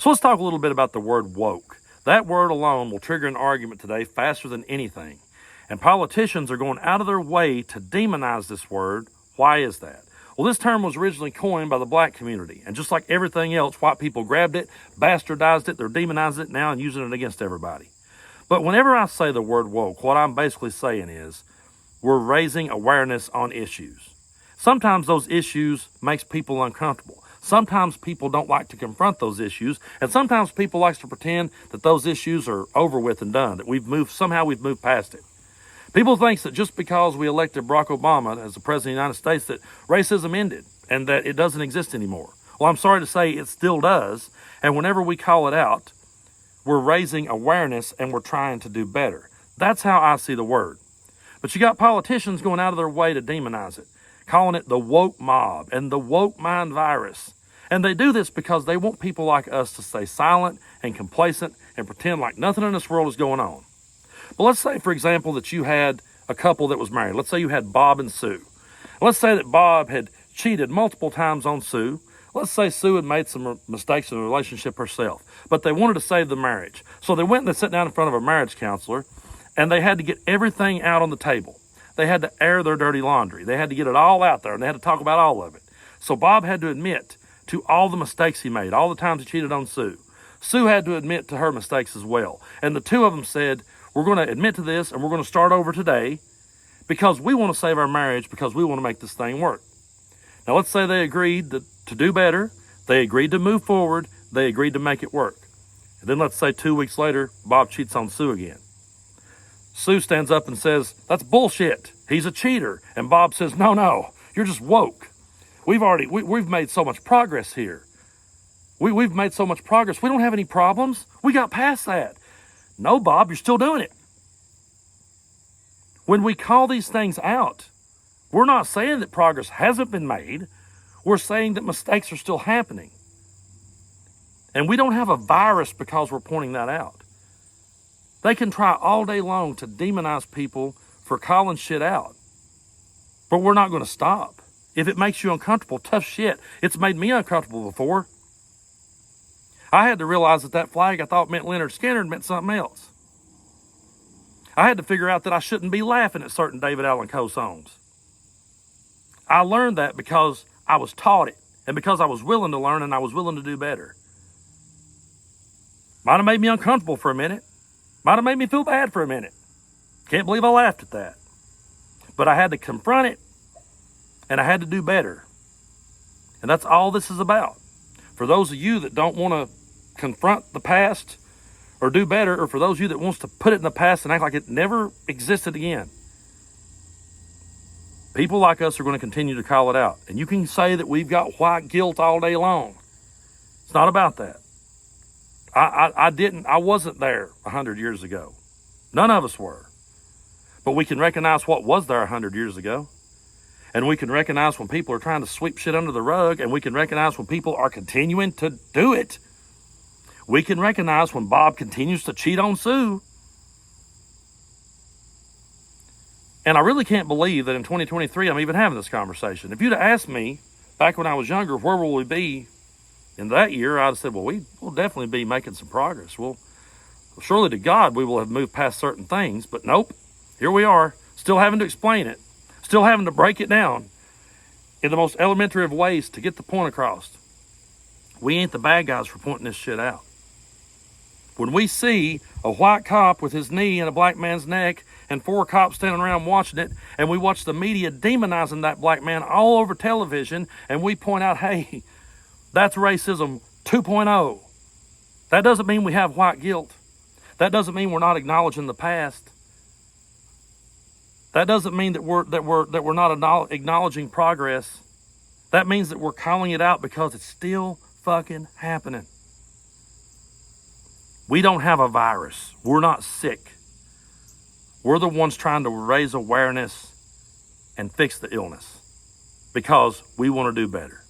So let's talk a little bit about the word woke. That word alone will trigger an argument today faster than anything. And politicians are going out of their way to demonize this word. Why is that? Well, this term was originally coined by the black community. And just like everything else, white people grabbed it, bastardized it, they're demonizing it now and using it against everybody. But whenever I say the word woke, what I'm basically saying is we're raising awareness on issues. Sometimes those issues makes people uncomfortable. Sometimes people don't like to confront those issues, and sometimes people like to pretend that those issues are over with and done, that we've moved past it. People think that just because we elected Barack Obama as the President of the United States that racism ended and that it doesn't exist anymore. Well, I'm sorry to say it still does, and whenever we call it out, we're raising awareness and we're trying to do better. That's how I see the word. But you got politicians going out of their way to demonize it, calling it the woke mob and the woke mind virus. And they do this because they want people like us to stay silent and complacent and pretend like nothing in this world is going on. But let's say, for example, that you had a couple that was married. Let's say you had Bob and Sue. Let's say that Bob had cheated multiple times on Sue. Let's say Sue had made some mistakes in the relationship herself, but they wanted to save the marriage. So they went and they sat down in front of a marriage counselor, and they had to get everything out on the table. They had to air their dirty laundry. They had to get it all out there, and they had to talk about all of it. So Bob had to admit to all the mistakes he made, all the times he cheated on Sue. Sue had to admit to her mistakes as well. And the two of them said, we're going to admit to this and we're going to start over today because we want to save our marriage, because we want to make this thing work. Now let's say they agreed to do better. They agreed to move forward. They agreed to make it work. And then let's say 2 weeks later, Bob cheats on Sue again. Sue stands up and says, that's bullshit. He's a cheater. And Bob says, no, you're just woke. We've made so much progress here. We've made so much progress. We don't have any problems. We got past that. No, Bob, you're still doing it. When we call these things out, we're not saying that progress hasn't been made. We're saying that mistakes are still happening. And we don't have a virus because we're pointing that out. They can try all day long to demonize people for calling shit out. But we're not going to stop. If it makes you uncomfortable, tough shit. It's made me uncomfortable before. I had to realize that flag I thought meant Leonard Skinner meant something else. I had to figure out that I shouldn't be laughing at certain David Allan Coe songs. I learned that because I was taught it and because I was willing to learn and I was willing to do better. Might have made me uncomfortable for a minute. Might have made me feel bad for a minute. Can't believe I laughed at that. But I had to confront it. And I had to do better. And that's all this is about. For those of you that don't want to confront the past or do better, or for those of you that wants to put it in the past and act like it never existed again, people like us are going to continue to call it out. And you can say that we've got white guilt all day long. It's not about that. I wasn't there 100 years ago. None of us were. But we can recognize what was there 100 years ago. And we can recognize when people are trying to sweep shit under the rug, and we can recognize when people are continuing to do it. We can recognize when Bob continues to cheat on Sue. And I really can't believe that in 2023 I'm even having this conversation. If you'd have asked me back when I was younger, where will we be in that year, I'd have said, well, we will definitely be making some progress. Well, surely to God we will have moved past certain things, but nope, here we are, still having to explain it. Still having to break it down in the most elementary of ways to get the point across. We ain't the bad guys for pointing this shit out. When we see a white cop with his knee in a black man's neck and 4 cops standing around watching it, and we watch the media demonizing that black man all over television, and we point out, hey, that's racism 2.0. That doesn't mean we have white guilt. That doesn't mean we're not acknowledging the past. That doesn't mean that we're not acknowledging progress. That means that we're calling it out because it's still fucking happening. We don't have a virus. We're not sick. We're the ones trying to raise awareness and fix the illness because we want to do better.